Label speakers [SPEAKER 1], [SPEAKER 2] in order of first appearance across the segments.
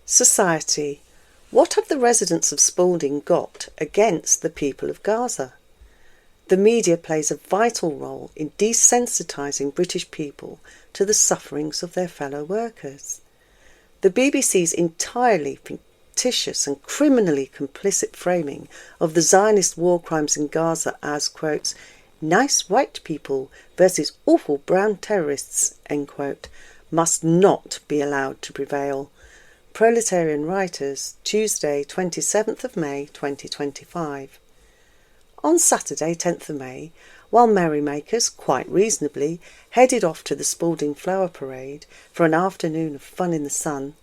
[SPEAKER 1] Society. What have the residents of Spalding got against the people of Gaza? The media plays a vital role in desensitising British people to the sufferings of their fellow workers. The BBC's entirely fictitious and criminally complicit framing of the Zionist war crimes in Gaza as, quote, nice white people versus awful brown terrorists, end quote, must not be allowed to prevail. Proletarian Writers, Tuesday, 27th of May 2025. On Saturday, 10th of May, while merrymakers, quite reasonably, headed off to the Spalding Flower Parade for an afternoon of fun in the sun,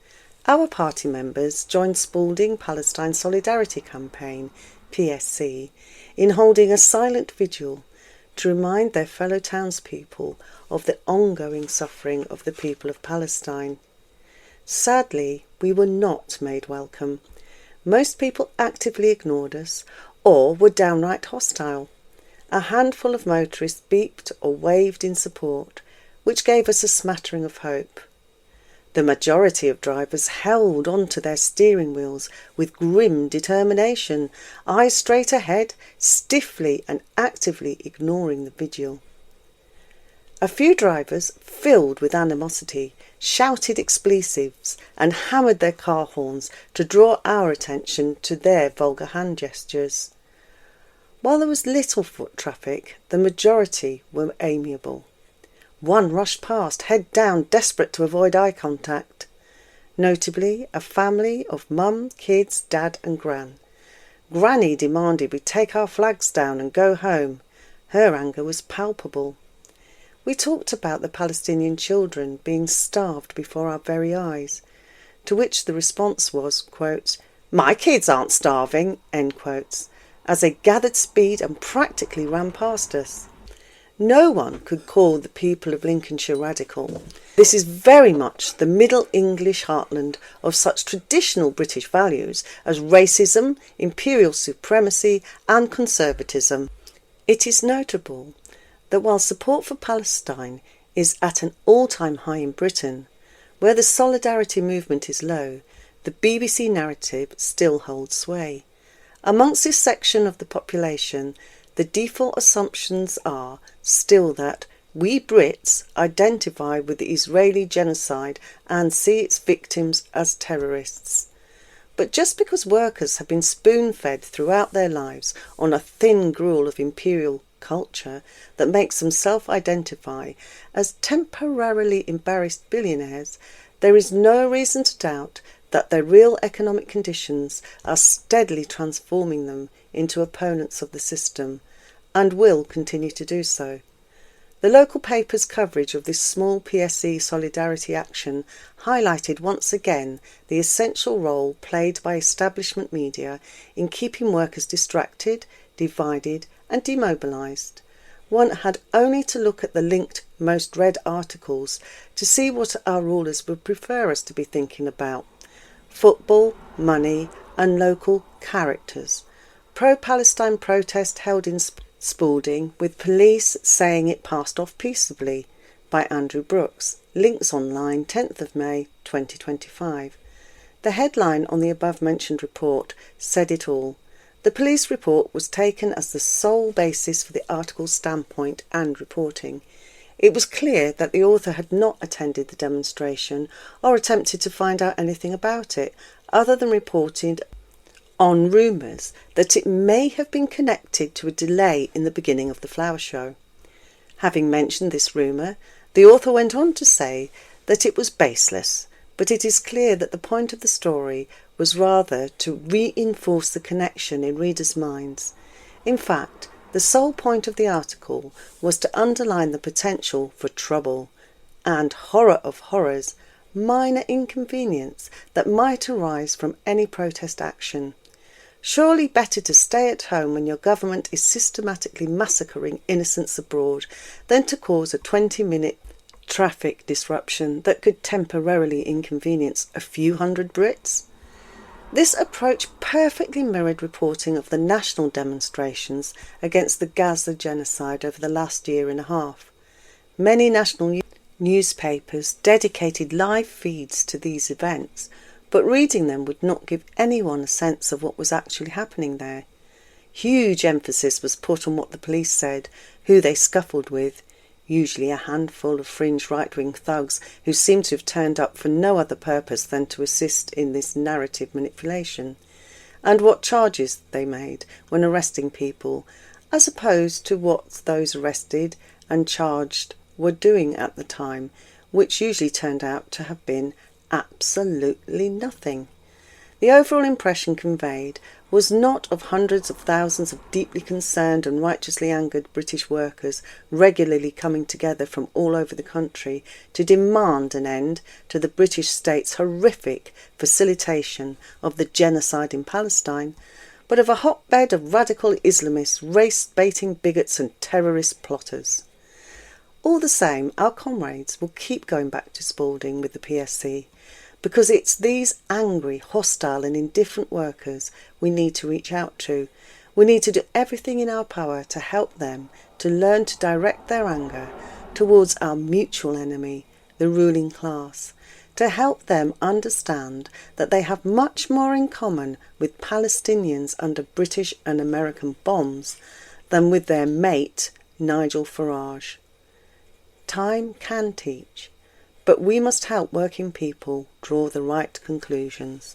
[SPEAKER 1] our party members joined Spalding Palestine Solidarity Campaign, PSC, in holding a silent vigil to remind their fellow townspeople of the ongoing suffering of the people of Palestine. Sadly, we were not made welcome. Most people actively ignored us or were downright hostile. A handful of motorists beeped or waved in support, which gave us a smattering of hope. The majority of drivers held onto their steering wheels with grim determination, eyes straight ahead, stiffly and actively ignoring the vigil. A few drivers, filled with animosity, shouted expletives and hammered their car horns to draw our attention to their vulgar hand gestures. While there was little foot traffic, the majority were amiable. One rushed past, head down, desperate to avoid eye contact. Notably, a family of mum, kids, dad and gran. Granny demanded we take our flags down and go home. Her anger was palpable. We talked about the Palestinian children being starved before our very eyes, to which the response was, quote, my kids aren't starving, end quotes, as they gathered speed and practically ran past us. No one could call the people of Lincolnshire radical. This is very much the Middle English heartland of such traditional British values as racism, imperial supremacy and conservatism. It is notable that while support for Palestine is at an all-time high in Britain, where the solidarity movement is low, the BBC narrative still holds sway. Amongst this section of the population, the default assumptions are still that we Brits identify with the Israeli genocide and see its victims as terrorists. But just because workers have been spoon-fed throughout their lives on a thin gruel of imperial culture that makes them self-identify as temporarily embarrassed billionaires, there is no reason to doubt that their real economic conditions are steadily transforming them into opponents of the system, and will continue to do so. The local paper's coverage of this small PSC solidarity action highlighted once again the essential role played by establishment media in keeping workers distracted, divided and demobilised. One had only to look at the linked most read articles to see what our rulers would prefer us to be thinking about. Football, money and local characters. Pro-Palestine protest held in Spalding with police saying it passed off peaceably by Andrew Brooks. Links online 10th of May 2025. The headline on the above-mentioned report said it all. The police report was taken as the sole basis for the article's standpoint and reporting. It was clear that the author had not attended the demonstration or attempted to find out anything about it, other than reporting on rumours that it may have been connected to a delay in the beginning of the flower show. Having mentioned this rumour, the author went on to say that it was baseless, but it is clear that the point of the story was rather to reinforce the connection in readers' minds. In fact, the sole point of the article was to underline the potential for trouble and, horror of horrors, minor inconvenience that might arise from any protest action. Surely better to stay at home when your government is systematically massacring innocents abroad than to cause a 20-minute traffic disruption that could temporarily inconvenience a few hundred Brits? This approach perfectly mirrored reporting of the national demonstrations against the Gaza genocide over the last year and a half. Many national newspapers dedicated live feeds to these events, but reading them would not give anyone a sense of what was actually happening there. Huge emphasis was put on what the police said, who they scuffled with, usually a handful of fringe right-wing thugs who seemed to have turned up for no other purpose than to assist in this narrative manipulation, and what charges they made when arresting people, as opposed to what those arrested and charged were doing at the time, which usually turned out to have been absolutely nothing. The overall impression conveyed was not of hundreds of thousands of deeply concerned and righteously angered British workers regularly coming together from all over the country to demand an end to the British state's horrific facilitation of the genocide in Palestine, but of a hotbed of radical Islamists, race-baiting bigots and terrorist plotters. All the same, our comrades will keep going back to Spalding with the PSC, because it's these angry, hostile and indifferent workers we need to reach out to. We need to do everything in our power to help them to learn to direct their anger towards our mutual enemy, the ruling class, to help them understand that they have much more in common with Palestinians under British and American bombs than with their mate, Nigel Farage. Time can teach, but we must help working people draw the right conclusions.